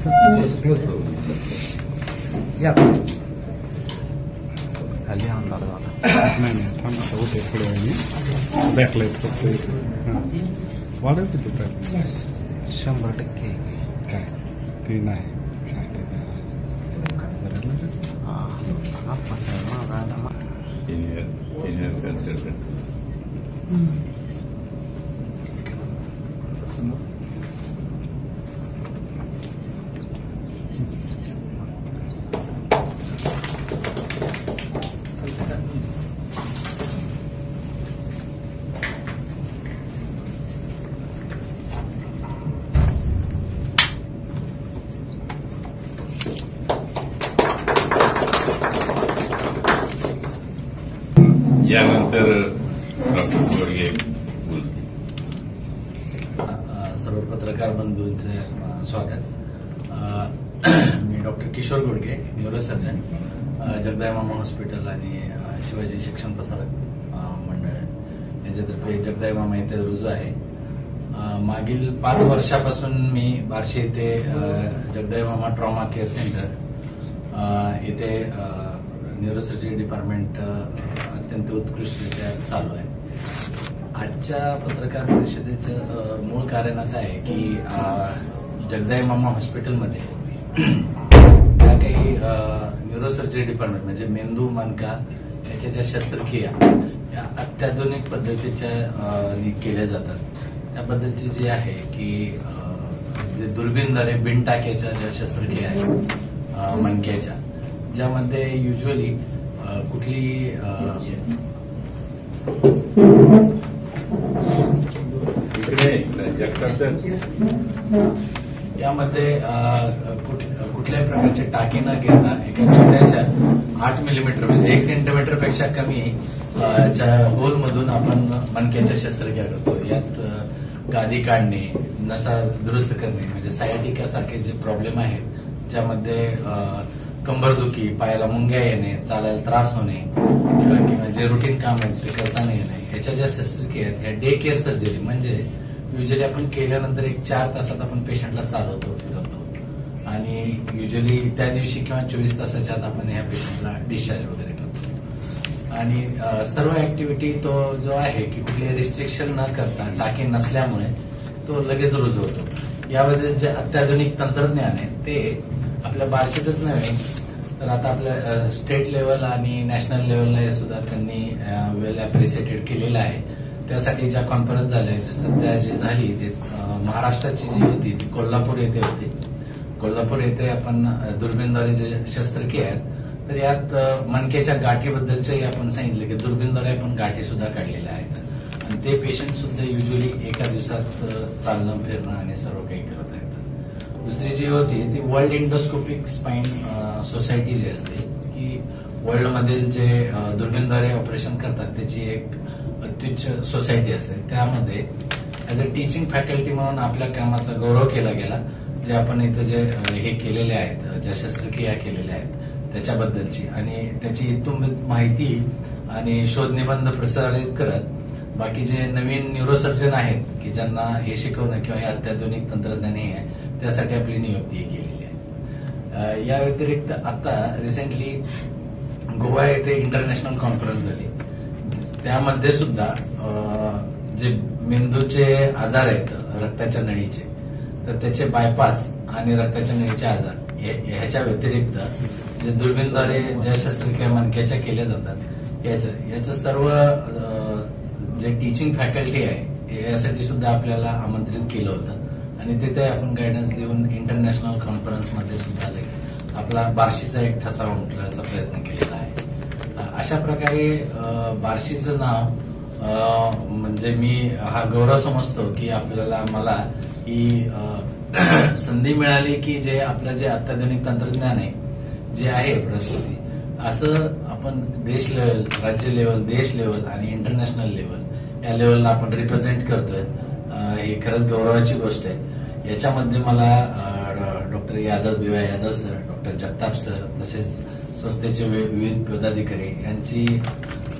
Close या खाली अंदाज झाला नाही नाही थांब आता होते थोड्या वेळाने बॅकला फक्त वाढेल तिथे बॅक 100% काय ते नाही यानंतर डॉक्टर गोडगे सर्व पत्रकार बंधूंचे स्वागत. मी doctor Kishor Godge, neurosurgeon, Jagdale Mama hospital आणि शिवाजी शिक्षण प्रसारक मंडळ यांच्यातर्फे जगदायमामा इथे रुजू आहे. मागील 5 वर्षापासून मी बार्शी येथे जगदायमामा ट्रॉमा केअर सेंटर इथे न्यूरोसर्जरी डिपार्टमेंट अत्यंत उत्कृष्टरित्या चालू आहे. आजच्या पत्रकार परिषदेचं मूळ कारण असं आहे की जगदायमामा हॉस्पिटलमध्ये ज्या काही न्यूरोसर्जरी डिपार्टमेंट म्हणजे मेंदू मणका याच्या ज्या शस्त्रक्रिया या अत्याधुनिक पद्धतीच्या केल्या जातात. त्याबद्दलची जी आहे की जे दुर्बीणद्वारे बिन टाक्याच्या ज्या शस्त्रक्रिया आहेत मणक्याच्या, ज्यामध्ये युजली कुठली यामध्ये कुठल्याही प्रकारचे टाके न घेता एका छोट्याशा 8 मिलीमीटर म्हणजे 1 सेंटीमीटर पेक्षा कमी होल मधून आपण मणक्याच्या शस्त्रक्रिया करतो. यात गादी काढणे, नसा दुरुस्त करणे म्हणजे सायटिका सारखे जे प्रॉब्लेम आहेत, ज्यामध्ये कंबरदुखी, पायाला मुंग्या येणे, चालायला त्रास होणे किंवा जे रुटीन काम आहेत ते करता नाही येणे, ह्याच्या ज्या शस्त्रक्रिया आहेत ह्या डे केअर सर्जरी म्हणजे युजली आपण केल्यानंतर 1-4 तासात आपण पेशंटला चालवतो, फिरवतो आणि युजली त्या दिवशी किंवा 24 तासाच्या आत आपण ह्या पेशंटला डिस्चार्ज वगैरे करतो. आणि सर्व ऍक्टिव्हिटी तो जो आहे की कुठले रिस्ट्रिक्शन न करता टाके नसल्यामुळे तो लगेच रुजू होतो. यामध्ये जे अत्याधुनिक तंत्रज्ञान आहे ते आपल्या बार्शीतच नव्हे तर आता आपल्या स्टेट लेवल आणि नॅशनल लेवलला सुद्धा त्यांनी वेल अप्रिशिएटेड केलेलं आहे. त्यासाठी ज्या कॉन्फरन्स झाल्या सध्या जी झाली ते महाराष्ट्राची जी होती ती कोल्हापूर येथे होती. कोल्हापूर येथे आपण दुर्बीणद्वारे जे शस्त्रक्रिया आहेत तर यात मणक्याच्या गाठीबद्दलच्याही आपण सांगितलं की दुर्बीणद्वारे आपण गाठी सुद्धा काढलेल्या आहेत आणि ते पेशंट सुद्धा युजली एका दिवसात चालणं फिरणं आणि सर्व काही करत आहेत. दुसरी जी होती ती वर्ल्ड इंडोस्कोपिक स्पाइन सोसायटी जी असते की वर्ल्डमधील जे दुर्बीणद्वारे ऑपरेशन करतात त्याची एक अत्युच्च सोसायटी असते. त्यामध्ये ऍज अ टीचिंग फॅकल्टी म्हणून आपल्या कामाचा गौरव केला गेला. जे आपण इथं जे हे केलेले आहेत, ज्या शस्त्रक्रिया केलेल्या आहेत त्याच्याबद्दलची आणि त्याची इत्तुंबित माहिती आणि शोध निबंध प्रसारित करत बाकी जे नवीन न्यूरोसर्जन आहेत की ज्यांना हे शिकवणं किंवा हे अत्याधुनिक तंत्रज्ञान हे आहे त्यासाठी आपली नियुक्ती केलेली आहे. या व्यतिरिक्त आता रिसेंटली गोवा येथे इंटरनॅशनल कॉन्फरन्स झाली. त्यामध्ये सुद्धा जे मेंदूचे आजार आहेत रक्ताच्या नळीचे तर त्याचे बायपास आणि रक्ताच्या नळीचे आजार ह्याच्या व्यतिरिक्त जे दुर्बीणद्वारे ज्या शस्त्रक्रिया मणक्याच्या केल्या जातात याचं सर्व जे टीचिंग फॅकल्टी आहे यासाठी सुद्धा आपल्याला आमंत्रित केलं होतं आणि तिथे आपण गायडन्स देऊन इंटरनॅशनल कॉन्फरन्समध्ये सुद्धा आपला बार्शीचा एक ठसा उमटण्याचा प्रयत्न केलेला आहे. अशा प्रकारे बार्शीचं नाव म्हणजे मी हा गौरव समजतो की मला ही संधी मिळाली की जे आपलं जे अत्याधुनिक तंत्रज्ञान आहे जे आहे प्रस्तुती असं आपण देश लेवल, राज्य लेवल, देश लेवल आणि इंटरनॅशनल लेवल या लेवलला आपण रिप्रेझेंट करतोय. ही खरंच गौरवाची गोष्ट आहे. याच्यामध्ये मला doctor BY Yadav sir, doctor Jagtap sir तसेच संस्थेचे विविध पदाधिकारी यांची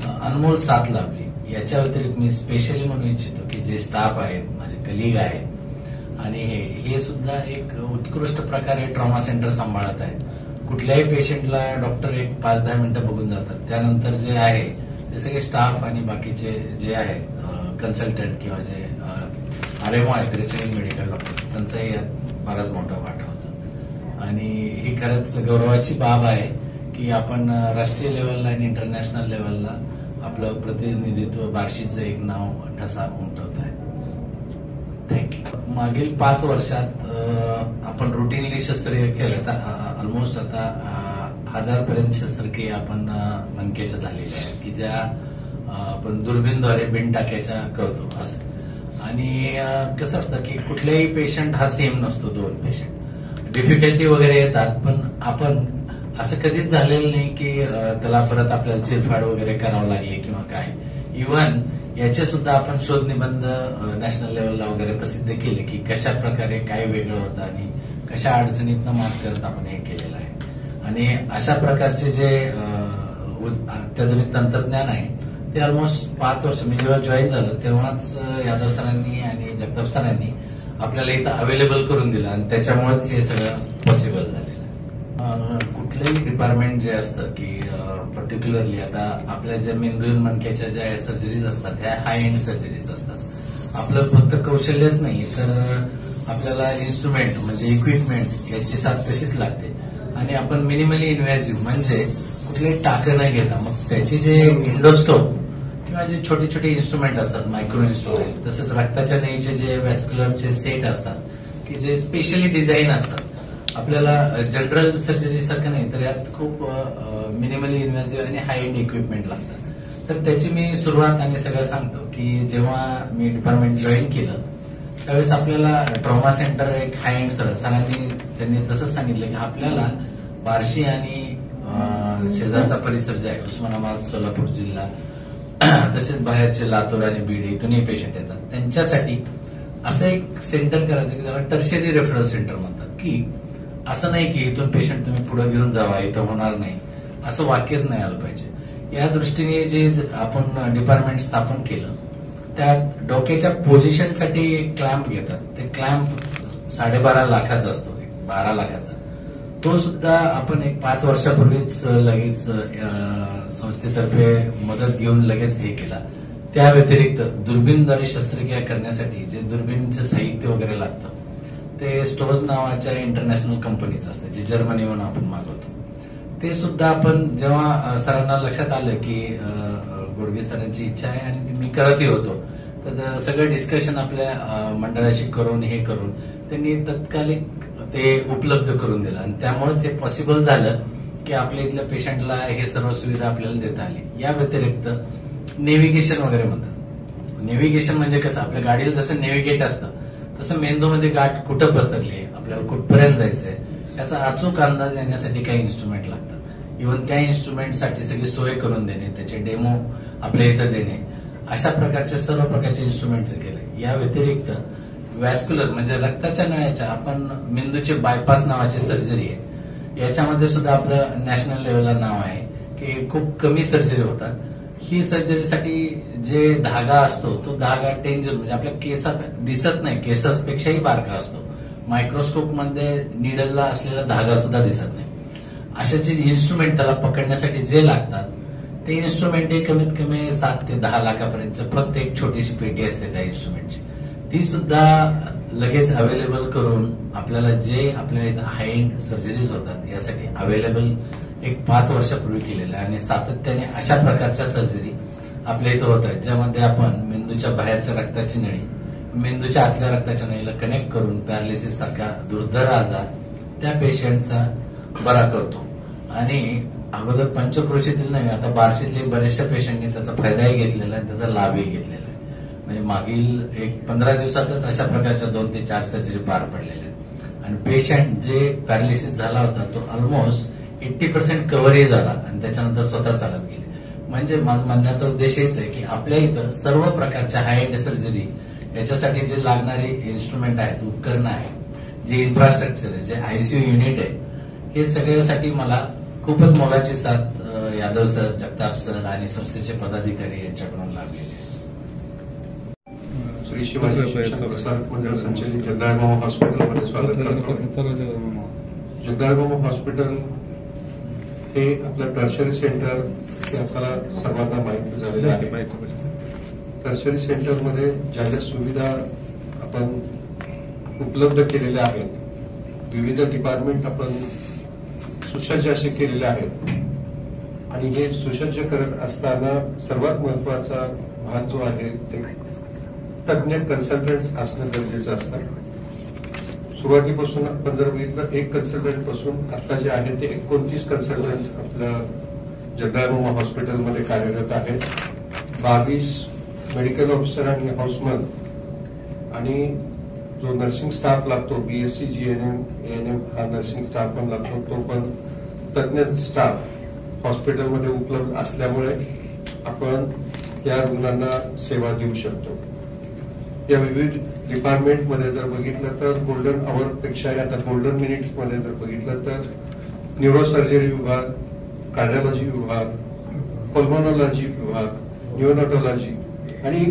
अनमोल साथ लाभली. याच्या व्यतिरिक्त मी स्पेशली म्हणू इच्छितो की जे स्टाफ आहेत, माझे कलिग आहेत आणि हे सुद्धा एक उत्कृष्ट प्रकारे ट्रॉमा सेंटर सांभाळत आहे. कुठल्याही पेशंटला डॉक्टर एक 5-10 मिनिटं बघून जातात. त्यानंतर जे आहे ते सगळे स्टाफ आणि बाकीचे जे आहेत कन्सल्टंट किंवा जे RMO आहेत, रेसिडेंट मेडिकल डॉक्टर, त्यांचाही यात बराच मोठा वाटा होता. आणि ही खरंच गौरवाची बाब आहे की आपण राष्ट्रीय लेवलला आणि इंटरनॅशनल लेवलला आपलं प्रतिनिधित्व, बार्शीचं एक नाव ठसा उमटवत आहे. थँक्यू. मागील 5 वर्षात आपण रुटीनली शस्त्रक्रिया केलं तर ऑलमोस्ट आता 1000 पर्यंत शस्त्रक्रिया आपण मणक्याच्या झालेल्या आहेत की ज्या आपण दुर्बीणद्वारे बिन टाक्याच्या करतो असं. आणि कसं असतं की कुठल्याही पेशंट हा सेम नसतो. 2 पेशंट डिफिकल्टी वगैरे येतात, पण आपण असं कधीच झालेलं नाही की त्याला परत आपल्याला चिरफाड वगैरे करावं लागली किंवा काय. इव्हन याचे सुद्धा आपण शोध निबंध नॅशनल लेवलला वगैरे प्रसिद्ध केले की कशा प्रकारे काय वेगळं होतं आणि कशा अडचणीतनं मात करत आपण हे केलेलं आहे. आणि अशा प्रकारचे जे अत्याधुनिक तंत्रज्ञान आहे ते ऑलमोस्ट 5 वर्ष मी जेव्हा जॉईन झालं तेव्हाच यादव सरांनी आणि जगताप सरांनी आपल्याला इथं अवेलेबल करून दिलं आणि त्याच्यामुळेच हे सगळं पॉसिबल झालेलं आहे. कुठलंही डिपार्टमेंट जे असतं की पर्टिक्युलरली आता आपल्या ज्या मेंदू मणक्याच्या ज्या सर्जरीज असतात ह्या हाय एंड सर्जरीज असतात. आपलं फक्त कौशल्यच नाही तर आपल्याला इन्स्ट्रुमेंट म्हणजे इक्विपमेंट याची साथ तशीच लागते. आणि आपण मिनिमली इन्व्हेसिव्ह म्हणजे कुठलेही टाकं न घेता मग त्याचे जे इंडोस्कोप किंवा जे छोटे छोटे इन्स्ट्रुमेंट असतात, मायक्रो इन्स्ट्रुमेंट, तसेच रक्ताच्या नळीचे जे व्हॅस्क्युलरचे सेट असतात की जे स्पेशली डिझाईन असतात. आपल्याला जनरल सर्जरी सारखं नाही तर यात खूप मिनिमली इन्व्हेसिव्ह आणि हाय एंड इक्विपमेंट लागतात. तर त्याची मी सुरुवात आणि सगळं सांगतो की जेव्हा मी डिपार्टमेंट जॉईन केलं त्यावेळेस आपल्याला ट्रॉमा सेंटर एक हाय एंड सरांनी त्यांनी तसंच सांगितलं की आपल्याला बार्शी आणि शेजारचा परिसर जे आहे उस्मानाबाद, सोलापूर जिल्हा, तसेच बाहेरचे लातूर आणि बीड इथूनही पेशंट येतात त्यांच्यासाठी असं एक सेंटर करायचं की त्याला टर्शरी रेफरल सेंटर म्हणतात. की असं नाही की इथून पेशंट तुम्ही पुढे घेऊन जावा, इथं होणार नाही असं वाक्यच नाही आलं पाहिजे. या दृष्टीने जे आपण डिपार्टमेंट स्थापन केलं त्यात डोक्याच्या पोझिशनसाठी एक क्लॅम्प घेतात. ते क्लॅम्प 12.5 लाखाचा असतो, 12 लाखाचा. तो सुद्धा आपण एक 5 वर्षापूर्वीच लगेच संस्थेतर्फे मदत घेऊन लगेच हे केला. त्या व्यतिरिक्त दुर्बीणद्वारे शस्त्रक्रिया करण्यासाठी जे दुर्बीणचं साहित्य वगैरे लागतं ते स्टोज नावाच्या इंटरनॅशनल कंपनीचं असतं जे जर्मनीहून आपण मागवतो. ते सुद्धा आपण जेव्हा सरांना लक्षात आलं की गोडगे सरांची इच्छा आहे आणि ती मी करतही होतो तर सगळं डिस्कशन आपल्या मंडळाशी करून हे करून त्यांनी तत्कालिक ते उपलब्ध करून दिलं आणि त्यामुळेच हे पॉसिबल झालं की आपल्या इथल्या पेशंटला हे सर्व सुविधा आपल्याला देता आली. या व्यतिरिक्त नेव्हिगेशन वगैरे म्हणतात. नेव्हिगेशन म्हणजे कसं आपल्या गाडीला जसं नेव्हिगेट असतं तसं मेंदूमध्ये गाठ कुठं पसरली, आपल्याला कुठपर्यंत जायचंय याचा अचूक अंदाज येण्यासाठी काही इन्स्ट्रुमेंट लागतात. इव्हन त्या इन्स्ट्रुमेंटसाठी सगळी सोय करून देणे, त्याचे डेमो आपल्या इथं देणे, अशा प्रकारचे सर्व प्रकारचे इन्स्ट्रुमेंट्स केले. या व्यतिरिक्त व्हॅस्क्युलर म्हणजे रक्ताच्या नळ्याच्या आपण मेंदूचे बायपास नावाची सर्जरी आहे. याच्यामध्ये सुद्धा आपलं नॅशनल लेवलला नाव आहे की खूप कमी सर्जरी होतात. ही सर्जरीसाठी जे धागा असतो तो धागा टेंजर म्हणजे आपल्या केसा दिसत नाही, केसापेक्षाही बारका असतो. मायक्रोस्कोप मध्ये निडलला असलेला धागा सुद्धा दिसत नाही. अशा जे इन्स्ट्रुमेंट त्याला पकडण्यासाठी जे लागतात ते इन्स्ट्रुमेंट हे कमीत कमी 7 ते 10 लाखापर्यंत फक्त एक छोटीशी पेटी असते त्या इन्स्ट्रुमेंटची. ती सुद्धा लगेच अवेलेबल करून आपल्याला जे आपल्या इथं हाय एंड सर्जरीज होतात यासाठी अवेलेबल एक 5 वर्षापूर्वी केलेलं आहे. आणि सातत्याने अशा प्रकारच्या सर्जरी आपल्या इथं होत आहेत ज्यामध्ये आपण मेंदूच्या बाहेरच्या रक्ताची नळी मेंदूच्या आतल्या रक्ताच्या नळीला कनेक्ट करून पॅरालिसिस सारखा दुर्धर आजार त्या पेशंटचा बरा करतो. आणि अगोदर पंचक्रोशीतील नाही आता बार्शीतले बरेचशा पेशंटनी त्याचा फायदाही घेतलेला आहे, त्याचा लाभही घेतलेला आहे. म्हणजे मागील एक 15 दिवसातच अशा प्रकारच्या 2 ते 4 सर्जरी पार पडलेल्या आहेत. आणि पेशंट जे पॅरालिसिस झाला होता तो ऑलमोस्ट 80% कव्हरही झाला आणि त्याच्यानंतर स्वतः चालत गेले. म्हणजे म्हणण्याचा उद्देश हेच आहे की आपल्या इथं सर्व प्रकारच्या हाय एंड सर्जरी याच्यासाठी जे लागणारे इन्स्ट्रुमेंट आहेत, उपकरणं आहेत, जे इन्फ्रास्ट्रक्चर आहे, जे आयसीयू युनिट आहे, हे सगळ्यासाठी मला खूपच मोलाची साथ यादव सर, जगताप सर आणि संस्थेचे पदाधिकारी यांच्याकडून लाभलेली आहे. श्री शिवाजी शिक्षण प्रसारक मंडळ संचलित जगदाळबाबा हॉस्पिटलमध्ये स्वागत करतो. जगदाळबाबा हॉस्पिटल हे आपलं टर्शरी सेंटर हे आपल्याला सर्वांना माहिती झालेलं आहे. टर्शरी सेंटरमध्ये ज्या ज्या सुविधा आपण उपलब्ध केलेल्या आहेत, विविध डिपार्टमेंट आपण सुसज्ज असे केलेले आहेत आणि हे सुसज्ज करत असताना सर्वात महत्वाचा भाग जो आहे ते तज्ञ कन्सल्टंट्स असणं गरजेचं असतं. सुरुवातीपासून आपण जर बघितलं 1 कन्सल्टंट पासून आता जे आहे ते 29 कन्सल्टंट्स आपल्या जगदाळबाबा हॉस्पिटलमध्ये कार्यरत आहेत. 22 मेडिकल ऑफिसर आणि हाऊसमन आणि जो नर्सिंग स्टाफ लागतो BSc GNM ANM हा नर्सिंग स्टाफ पण लागतो, तो पण तज्ञ स्टाफ हॉस्पिटलमध्ये उपलब्ध असल्यामुळे आपण या रुग्णांना सेवा देऊ शकतो. या विविध डिपार्टमेंटमध्ये जर बघितलं तर गोल्डन आवर पेक्षा आता गोल्डन मिनिट्समध्ये जर बघितलं तर न्यूरोसर्जरी विभाग, कार्डिओलॉजी विभाग, पल्मोनॉलॉजी विभाग, न्यूरोनॉटॉलॉजी आणि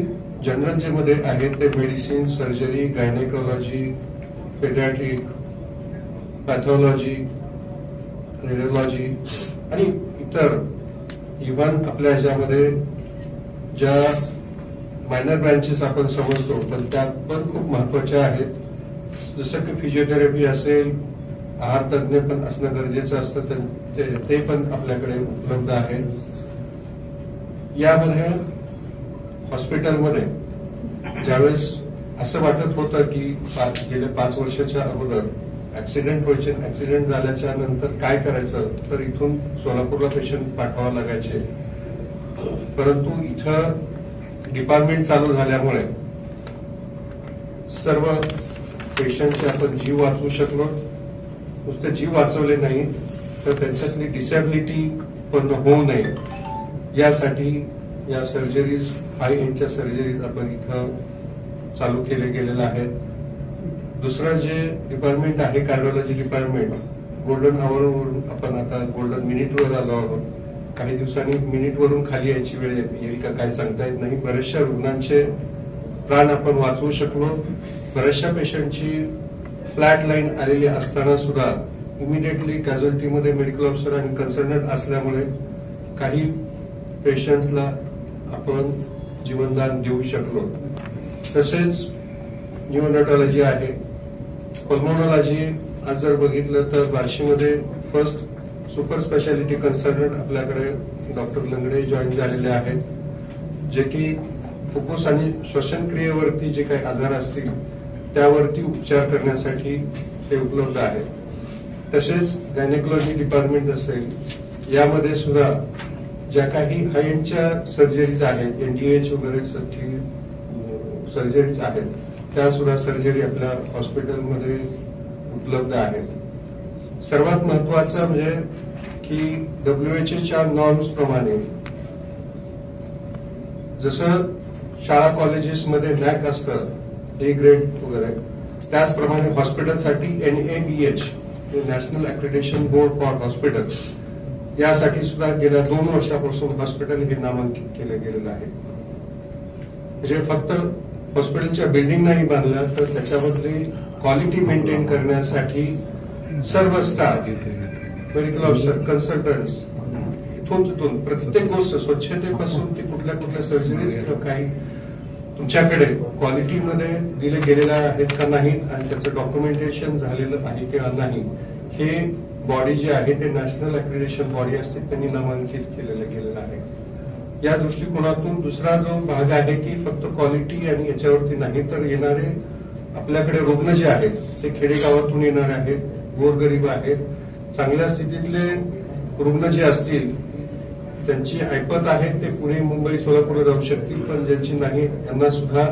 जनरल जे मध्ये आहेत ते medicine, surgery, gynaecology, paediatric, pathology, radiology आणि इतर इव्हन आपल्या ह्याच्यामध्ये ज्या मायनर ब्रँचेस आपण समजतो पण त्या पण खूप महत्वाच्या आहेत. जसं की फिजिओथेरपी असेल, आहार तज्ञ पण असणं गरजेचं असतं, ते पण आपल्याकडे उपलब्ध आहेत. यामध्ये हॉस्पिटलमध्ये ज्यावेळेस असं वाटत होतं की गेल्या 5 वर्षाच्या अगोदर ऍक्सिडेंट व्हायचे, ऍक्सिडेंट झाल्याच्या नंतर काय करायचं, तर इथून सोलापूरला पेशंट पाठवावं लागायचे. परंतु इथं डिपार्टमेंट चालू झाल्यामुळे सर्व पेशंटचे आपण जीव वाचवू शकलो. नुसते जीव वाचवले नाही तर त्यांच्यातली डिसॅबिलिटी पण होऊ नये यासाठी या सर्जरीज, हाय एंडच्या सर्जरीज आपण इथं चालू केले गेलेल्या आहेत. दुसरं जे डिपार्टमेंट आहे कार्डिओलॉजी डिपार्टमेंट, गोल्डन आवरवरून आपण आता गोल्डन मिनिटवर आलो आहोत. काही दिवसांनी मिनिटवरून खाली यायची वेळ येईल का काय सांगता येत नाही. बऱ्याचशा रुग्णांचे प्राण आपण वाचवू शकलो. बऱ्याचशा पेशंटची फ्लॅट लाईन आलेली असताना सुद्धा इमिडिएटली कॅज्युअल्टीमध्ये मेडिकल ऑफिसर आणि कन्सल्टंट असल्यामुळे काही पेशंट्सला आपण जीवनदान देऊ शकलो. तसेच न्यूरोनॉटॉलॉजी आहे, पल्मोनॉलॉजी आज जर बघितलं तर बार्शीमध्ये फर्स्ट सुपर स्पेशालिटी कन्सल्टंट आपल्याकडे डॉक्टर लंगडे जॉईन झालेले आहेत, जे की फुफ्फुस आणि श्वसनक्रियेवरती जे काही आजार असतील त्यावरती उपचार करण्यासाठी ते उपलब्ध आहेत. तसेच गायनेकोलॉजी डिपार्टमेंट असेल, यामध्ये सुद्धा ज्या काही हाय एंडच्या सर्जरीज आहेत, NDH वगैरे सर्जरीज आहेत, त्या सुद्धा सर्जरी आपल्या हॉस्पिटलमध्ये उपलब्ध आहेत. सर्वात महत्वाचं म्हणजे की WHO नॉर्म्स प्रमाणे जसं शाळा कॉलेजेसमध्ये NAC असतं A ग्रेड वगैरे, त्याचप्रमाणे हॉस्पिटलसाठी NABH national accreditation board for hospital यासाठी सुद्धा गेल्या 2 वर्षापासून हॉस्पिटल हे नामांकित केलं गेलेलं आहे. म्हणजे फक्त हॉस्पिटलच्या बिल्डिंग नाही बांधल्या तर त्याच्यामधली क्वालिटी मेंटेन करण्यासाठी सर्व स्टाफ, मेडिकल ऑफिसर, कन्सल्टंट्स इथून तिथून प्रत्येक गोष्ट स्वच्छतेपासून ते कुठल्या कुठल्या सर्जरीज किंवा काही तुमच्याकडे क्वालिटीमध्ये दिले गेलेल्या आहेत का नाहीत आणि त्याचं डॉक्युमेंटेशन झालेलं आहे किंवा नाही, हे बॉडी जे आहे ते नॅशनल ऍक्रेडिटेशन बॉडी असते त्यांनी नामांकित केलेलं आहे. या दृष्टिकोनातून दुसरा जो भाग आहे की फक्त क्वालिटी आणि याच्यावरती नाही तर येणारे आपल्याकडे रुग्ण जे आहेत ते खेडेगावातून येणारे आहेत, गोरगरीब आहेत, चांगल्या स्थितीतले रुग्ण जे असतील त्यांची ऐपत आहे ते पुणे, मुंबई, सोलापूरला जाऊ शकतील, पण ज्यांची नाही त्यांना सुद्धा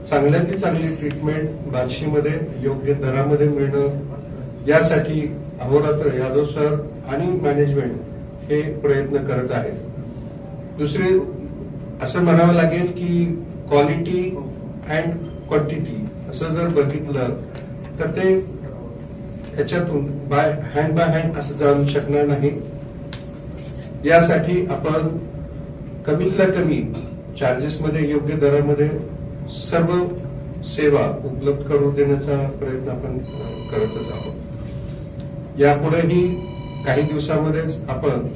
चांगल्यातली चांगली ट्रीटमेंट बार्शीमध्ये योग्य दरामध्ये मिळणं यासाठी अहोरात्र यादव सर आणि मॅनेजमेंट हे प्रयत्न करत आहेत. दुसरे असं म्हणावं लागेल की क्वालिटी अँड क्वांटिटी असं जर बघितलं तर ते त्याच्यातून बाय हँड असं जाऊ शकणार नाही. यासाठी आपण कमीतल्या कमी चार्जेसमध्ये योग्य दरामध्ये सर्व सेवा उपलब्ध करून देण्याचा प्रयत्न आपण करतच आहोत. यापुढेही काही दिवसामध्येच आपण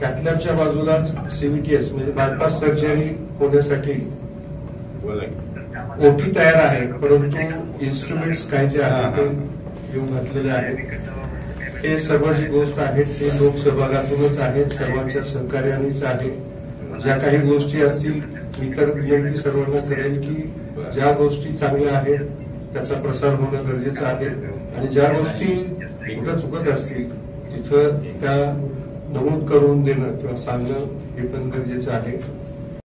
कॅथलॅबच्या बाजूलाच सीव्हीटीएस म्हणजे बायपास सर्जरी होण्यासाठी ओटी तयार आहे, परंतु इन्स्ट्रुमेंट्स काय जे आहेत ते घेऊन घातलेले आहेत. हे सर्व जी गोष्ट आहेत ते लोकसहभागातूनच आहेत, सर्वांच्या सहकार्यानेच आहे. ज्या काही गोष्टी असतील मी तर विनंती सर्वांना करेल की ज्या गोष्टी चांगल्या आहेत त्याचा प्रसार होणं गरजेचं आहे आणि ज्या गोष्टी कुठं चुकत असतील तिथं त्या नमूद करून देणं किंवा सांगणं हे पण गरजेचं आहे.